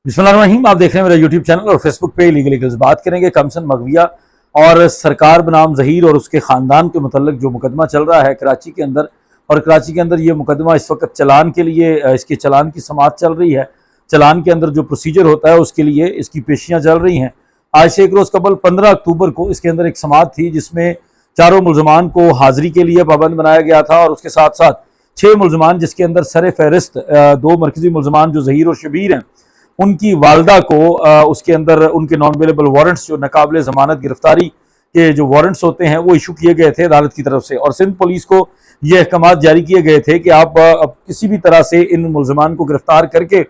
बिस्मिल्लाहिर्रहमानिर्रहीम। आप देख रहे हैं मेरा यूट्यूब चैनल और फेसबुक पे लीगल ईगल्स। बात करेंगे कमसन मगविया और सरकार बनाम ज़हीर और उसके ख़ानदान के मुतल्लिक जो मुकदमा चल रहा है कराची के अंदर। और कराची के अंदर ये मुकदमा इस वक्त चलान के लिए इसके चलान की समाअत चल रही है। चलान के अंदर जो प्रोसीजर होता है उसके लिए इसकी पेशियाँ चल रही हैं। आज से एक रोज़ कबल 15 अक्टूबर को इसके अंदर एक समाअत थी जिसमें चारों मुल्ज़मान को हाज़िरी के लिए पाबंद बनाया गया था और उसके साथ साथ 6 मुल्ज़मान जिसके अंदर सर फहरिस्त 2 मरकज़ी मुल्ज़मान जो ज़हीर और शबीर हैं उनकी वालदा को उसके अंदर उनके नॉन अवेलेबल वारंट्स जो नाकाबिल ज़मानत गिरफ्तारी के जो वारंट्स होते हैं वो इशू किए गए थे अदालत की तरफ से। और सिंध पुलिस को ये अहकामात जारी किए गए थे कि आप किसी भी तरह से इन मुल्ज़मान को गिरफ्तार करके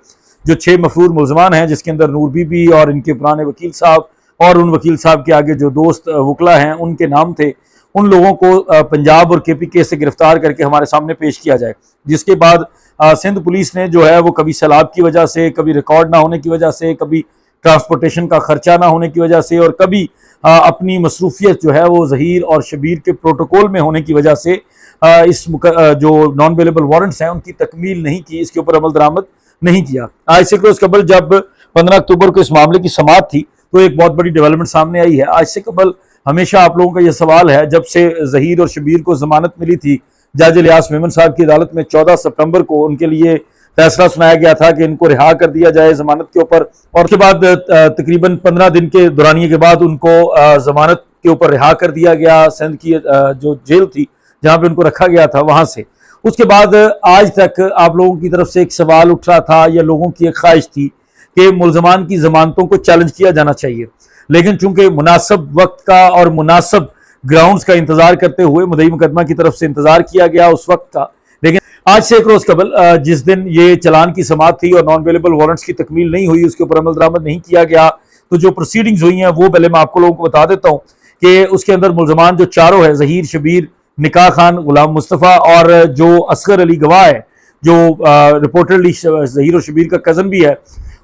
जो 6 मफरूर मुल्ज़मान हैं जिसके अंदर नूर बीबी और इनके पुराने वकील साहब और उन वकील साहब के आगे जो दोस्त वकला हैं उनके नाम थे, उन लोगों को पंजाब और KPK से गिरफ्तार करके हमारे सामने पेश किया जाए। जिसके बाद सिंध पुलिस ने जो है वो कभी सैलाब की वजह से, कभी रिकॉर्ड ना होने की वजह से, कभी ट्रांसपोर्टेशन का खर्चा ना होने की वजह से और कभी अपनी मसरूफियत जो है वो ज़हीर और शबीर के प्रोटोकॉल में होने की वजह से इस जो नॉन अवेलेबल वारंट्स हैं उनकी तकमील नहीं की, इसके ऊपर अमल दरामद नहीं किया। आज से रोज़ कबल जब 15 अक्टूबर को इस मामले की समाअत थी तो एक बहुत बड़ी डेवलपमेंट सामने आई है। आज से कबल हमेशा आप लोगों का यह सवाल है, जब से ज़हीर और शबीर को ज़मानत मिली थी जज इलियास मेमन साहब की अदालत में 14 सितंबर को उनके लिए फैसला सुनाया गया था कि इनको रिहा कर दिया जाए ज़मानत के ऊपर। और उसके बाद तकरीबन 15 दिन के दौरानिए के बाद उनको ज़मानत के ऊपर रिहा कर दिया गया सिंध की जो जेल थी जहाँ पे उनको रखा गया था वहाँ से। उसके बाद आज तक आप लोगों की तरफ से एक सवाल उठ रहा था या लोगों की एक ख्वाहिश थी कि मुल्ज़मान की ज़मानतों को चैलेंज किया जाना चाहिए, लेकिन चूंकि मुनासिब वक्त का और मुनासिब ग्राउंड्स का इंतजार करते हुए मुद्दई मुकदमा की तरफ से इंतजार किया गया उस वक्त का। लेकिन आज से एक रोज़ कबल जिस दिन ये चलान की समाअत थी और नॉन अवेलेबल वारंट्स की तकमील नहीं हुई, उसके ऊपर अमल दरामद नहीं किया गया, तो जो प्रोसीडिंग्स हुई हैं वो पहले मैं आपको लोगों को बता देता हूँ कि उसके अंदर मुल्ज़मान जो चारों है ज़हीर, शबीर, निकाह खान, गुलाम मुस्तफ़ा और जो असगर अली गवाह है जो रिपोर्टरली ज़हीर और शबीर का कज़न भी है,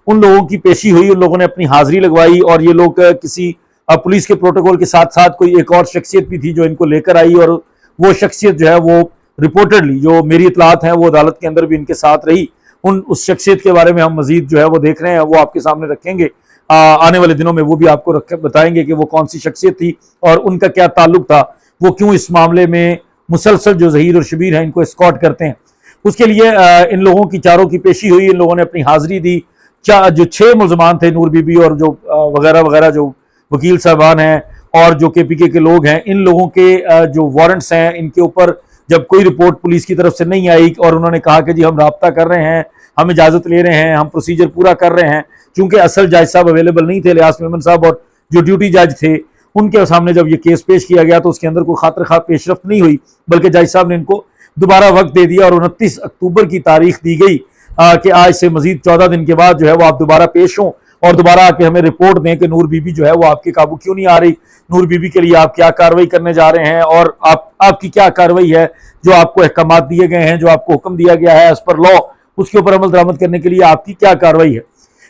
उन लोगों की पेशी हुई। उन लोगों ने अपनी हाज़िरी लगवाई और ये लोग किसी पुलिस के प्रोटोकॉल के साथ साथ कोई एक और शख्सियत भी थी जो इनको लेकर आई और वो शख्सियत जो है वो रिपोर्टरली जो मेरी इतलात हैं वो अदालत के अंदर भी इनके साथ रही। उस शख्सियत के बारे में हम मजीद जो है वो देख रहे हैं, वो आपके सामने रखेंगे आने वाले दिनों में, वो भी आपको बताएंगे कि वो कौन सी शख्सियत थी और उनका क्या ताल्लुक था, वो क्यों इस मामले में मुसलसल जो ज़हीर और शबीर हैं इनको एस्कॉर्ट करते हैं। उसके लिए इन लोगों की चारों की पेशी हुई, इन लोगों ने अपनी हाज़िरी दी। जो 6 मुल्ज़मान थे, नूर बीबी और जो वगैरह वगैरह जो वकील साहबान हैं और जो KPK के लोग हैं, इन लोगों के जो वारंट्स हैं इनके ऊपर जब कोई रिपोर्ट पुलिस की तरफ से नहीं आई और उन्होंने कहा कि जी हम राब्ता कर रहे हैं, हम इजाज़त ले रहे हैं, हम प्रोसीजर पूरा कर रहे हैं, चूंकि असल जज साहब अवेलेबल नहीं थे, इलियास मेमन साहब और जो ड्यूटी जज थे उनके सामने जब ये केस पेश किया गया तो उसके अंदर कोई खातिर खा पेशरफ्त नहीं हुई, बल्कि जज साहब ने इनको दोबारा वक्त दे दिया और 29 अक्टूबर की तारीख दी गई कि आज से मजीद 14 दिन के बाद जो है वो आप दोबारा पेश हों और दोबारा आके हमें रिपोर्ट दें कि नूर बीबी जो है वो आपके काबू क्यों नहीं आ रही, नूर बीबी के लिए आप क्या कार्रवाई करने जा रहे हैं और आपकी क्या कार्रवाई है, जो आपको अहकामात दिए गए हैं, जो आपको हुक्म दिया गया है एज पर लॉ, उसके ऊपर अमल दरामद करने के लिए आपकी क्या कार्रवाई है।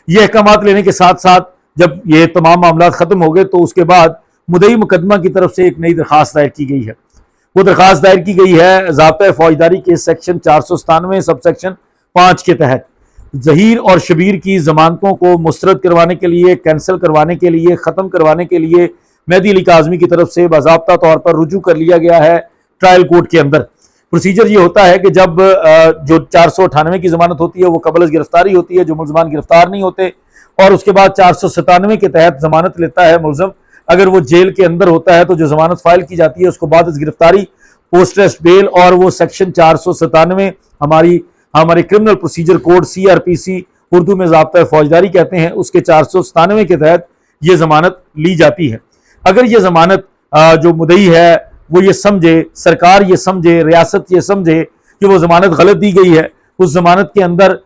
ये अहकामात लेने के साथ साथ जब ये तमाम मामला खत्म हो गए तो उसके बाद मुद्दई मुकदमा की तरफ से एक नई दरखास्त दायर की गई है। वो दरखास्त दायर की गई है ज़ाब्ता फौजदारी के सेक्शन 497 सब सेक्शन 5 के तहत ज़हीर और शबीर की ज़मानतों को मुस्तरद करवाने के लिए, कैंसिल करवाने के लिए, ख़त्म करवाने के लिए मेहदी अली काज़मी की तरफ से बाज़ाब्ता तौर पर रुजू कर लिया गया है ट्रायल कोर्ट के अंदर। प्रोसीजर ये होता है कि जब जो 498 की ज़मानत होती है वो कबल गिरफ्तारी होती है, जो मुल्ज़मान गिरफ्तार नहीं होते, और उसके बाद 497 के तहत ज़मानत लेता है मुल्ज़म। अगर वो जेल के अंदर होता है तो जो ज़मानत फाइल की जाती है उसको बाद गिरफ्तारी, पोस्ट अरेस्ट बेल और वो सेक्शन 497 हमारे criminal procedure code CRPC Urdu में ज़ाब्ता फौजदारी कहते हैं, उसके 497 के तहत ये ज़मानत ली जाती है। अगर ये ज़मानत जो मुद्दई है वो ये समझे, सरकार ये समझे, रियासत ये समझे कि वो ज़मानत गलत दी गई है, उस ज़मानत के अंदर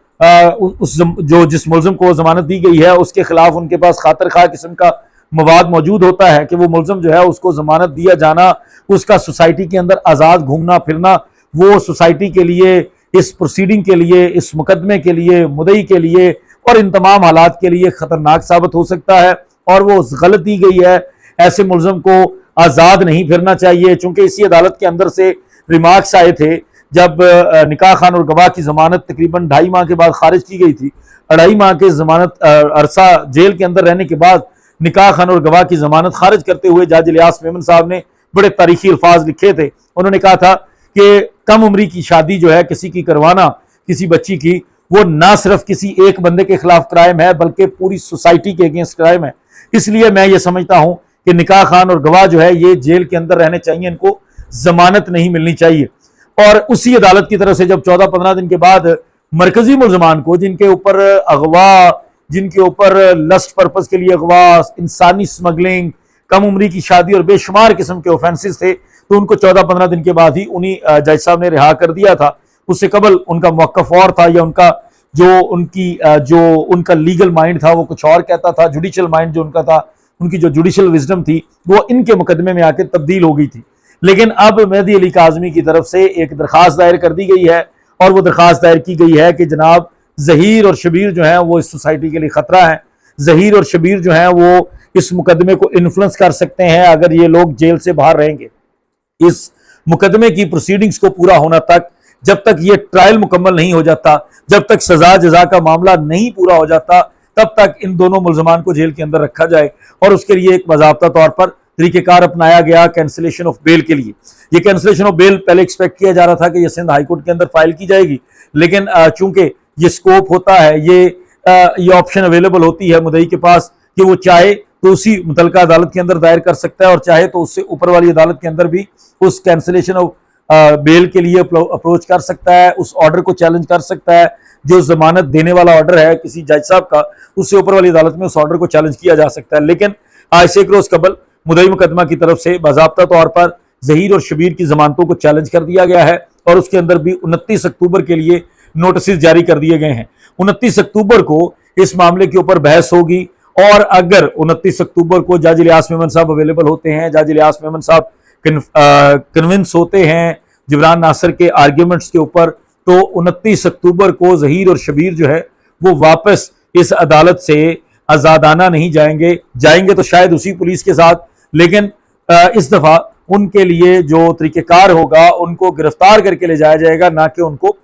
जिस मुल्ज़िम को ज़मानत दी गई है उसके खिलाफ उनके पास खातिर खा किस्म का मवाद मौजूद होता है कि वो मुल्ज़िम जो है उसको ज़मानत दिया जाना, उसका सोसाइटी के अंदर आज़ाद घूमना फिरना, वो सोसाइटी के लिए, इस प्रोसीडिंग के लिए, इस मुकदमे के लिए, मुद्दई के लिए और इन तमाम हालात के लिए ख़तरनाक साबित हो सकता है और वो गलत दी गई है। ऐसे मुल्ज़िम को आज़ाद नहीं फिरना चाहिए, चूँकि इसी अदालत के अंदर से रिमार्क्स आए थे جب نکاح خان اور گواہ کی ضمانت تقریباً 2.5 ماہ کے بعد خارج کی گئی تھی، 2.5 ماہ کے ضمانت عرصہ جیل کے اندر رہنے کے بعد نکاح خان اور گواہ کی ضمانت خارج کرتے ہوئے جج الیاس میمن صاحب نے بڑے تاریخی الفاظ لکھے تھے۔ انہوں نے کہا تھا کہ کم عمری کی شادی جو ہے کسی کی کروانا، کسی بچی کی، وہ نہ صرف کسی ایک بندے کے خلاف کرائم ہے بلکہ پوری سوسائٹی کے اگینسٹ کرائم ہے۔ اس لیے میں یہ سمجھتا ہوں کہ نکاح خان اور گواہ جو ہے یہ جیل کے اندر رہنے چاہیے، ان کو ضمانت نہیں ملنی چاہیے۔ اور اسی عدالت کی طرف سے جب 14-15 دن کے بعد مرکزی ملزمان کو، جن کے اوپر اغوا، جن کے اوپر لسٹ پرپس کے لیے اغوا، انسانی سمگلنگ، کم عمری کی شادی اور بے شمار قسم کے اوفینسز تھے، تو ان کو 14-15 دن کے بعد ہی انہی جج صاحب نے رہا کر دیا تھا۔ اس سے قبل ان کا موقف اور تھا، یا ان کا لیگل مائنڈ تھا وہ کچھ اور کہتا تھا، جوڈیشل مائنڈ جو ان کا تھا، ان کی جو جوڈیشل وزڈم تھی وہ ان کے مقدمے میں آ کے تبدیل ہو گئی تھی۔ لیکن اب مہدی علی کاظمی کی طرف سے ایک درخواست دائر کر دی گئی ہے، اور وہ درخواست دائر کی گئی ہے کہ جناب ظہیر اور شبیر جو ہیں وہ اس سوسائٹی کے لیے خطرہ ہیں، ظہیر اور شبیر جو ہیں وہ اس مقدمے کو انفلوئنس کر سکتے ہیں اگر یہ لوگ جیل سے باہر رہیں گے۔ اس مقدمے کی پروسیڈنگز کو پورا ہونا تک، جب تک یہ ٹرائل مکمل نہیں ہو جاتا، جب تک سزا جزا کا معاملہ نہیں پورا ہو جاتا، تب تک ان دونوں ملزمان کو جیل کے اندر رکھا جائے، اور اس کے لیے ایک باضابطہ طور پر طریقہ کار اپنایا گیا کینسلیشن آف بیل کے لیے۔ یہ کینسلیشن آف بیل پہلے ایکسپیکٹ کیا جا رہا تھا کہ یہ سندھ ہائی کورٹ کے اندر فائل کی جائے گی، لیکن چونکہ یہ سکوپ ہوتا ہے، یہ آپشن اویلیبل ہوتی ہے مدعی کے پاس کہ وہ چاہے تو اسی متعلقہ عدالت کے اندر دائر کر سکتا ہے، اور چاہے تو اس سے اوپر والی عدالت کے اندر بھی اس کینسلیشن آف بیل کے لیے اپروچ کر سکتا ہے، اس آرڈر کو چیلنج کر سکتا ہے۔ جو ضمانت دینے والا آرڈر ہے کسی جج صاحب کا، اس سے اوپر والی عدالت میں اس آرڈر کو چیلنج کیا جا سکتا ہے۔ لیکن آج سے ایک روز قبل مدعی مقدمہ کی طرف سے باضابطہ طور پر ظہیر اور شبیر کی ضمانتوں کو چیلنج کر دیا گیا ہے، اور اس کے اندر بھی 29 اکتوبر کے لیے نوٹسز جاری کر دیے گئے ہیں۔ 29 اکتوبر کو اس معاملے کے اوپر بحث ہوگی، اور اگر 29 اکتوبر کو جج الیاس میمن صاحب اویلیبل ہوتے ہیں، جج الیاس میمن صاحب کنونس ہوتے ہیں جبران ناصر کے آرگیومنٹس کے اوپر، تو 29 اکتوبر کو ظہیر اور شبیر جو ہے وہ واپس اس عدالت سے آزادانہ نہیں جائیں گے تو شاید اسی پولیس کے ساتھ، لیکن اس دفعہ ان کے لیے جو طریقہ کار ہوگا ان کو گرفتار کر کے لے جایا جائے گا، نہ کہ ان کو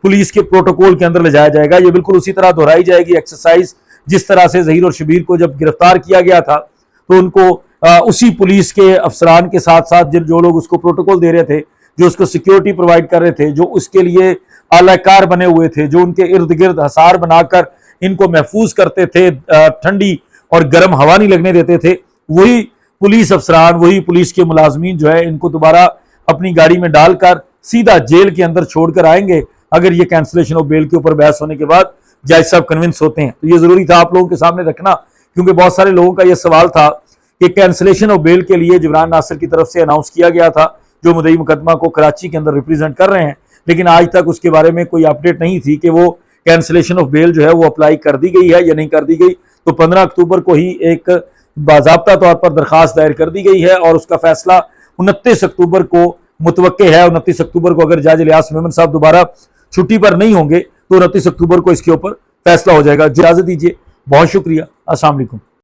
پولیس کے پروٹوکول کے اندر لے جایا جائے گا۔ یہ بالکل اسی طرح دہرائی جائے گی ایکسرسائز جس طرح سے ظہیر اور شبیر کو جب گرفتار کیا گیا تھا تو ان کو اسی پولیس کے افسران کے ساتھ ساتھ جو لوگ اس کو پروٹوکول دے رہے تھے، جو اس کو سیکیورٹی پرووائڈ کر رہے تھے، جو اس کے لیے اعلی کار بنے ہوئے تھے، جو ان کے ارد گرد حصار بنا کر ان کو محفوظ کرتے تھے، ٹھنڈی اور گرم ہوا نہیں لگنے دیتے تھے، وہی پولیس افسران، وہی پولیس کے ملازمین جو ہے ان کو دوبارہ اپنی گاڑی میں ڈال کر سیدھا جیل کے اندر چھوڑ کر آئیں گے اگر یہ کینسلیشن آف بیل کے اوپر بحث ہونے کے بعد جج صاحب کنونس ہوتے ہیں۔ تو یہ ضروری تھا آپ لوگوں کے سامنے رکھنا، کیونکہ بہت سارے لوگوں کا یہ سوال تھا کہ کینسلیشن آف بیل کے لیے جبران ناصر کی طرف سے اناؤنس کیا گیا تھا، جو مدعی مقدمہ کو کراچی کے اندر ریپریزنٹ کر رہے ہیں، لیکن آج تک اس کے بارے میں کوئی اپڈیٹ نہیں تھی کہ وہ کینسلیشن آف بیل جو ہے وہ اپلائی کر دی گئی ہے یا نہیں کر دی گئی۔ تو 15 اکتوبر کو ہی ایک باضابطہ طور پر درخواست دائر کر دی گئی ہے، اور اس کا فیصلہ 29 اکتوبر کو متوقع ہے۔ 29 اکتوبر کو اگر جج الیاس میمن صاحب دوبارہ چھٹی پر نہیں ہوں گے تو 29 اکتوبر کو اس کے اوپر فیصلہ ہو جائے گا۔ اجازت دیجیے، بہت شکریہ، السلام علیکم۔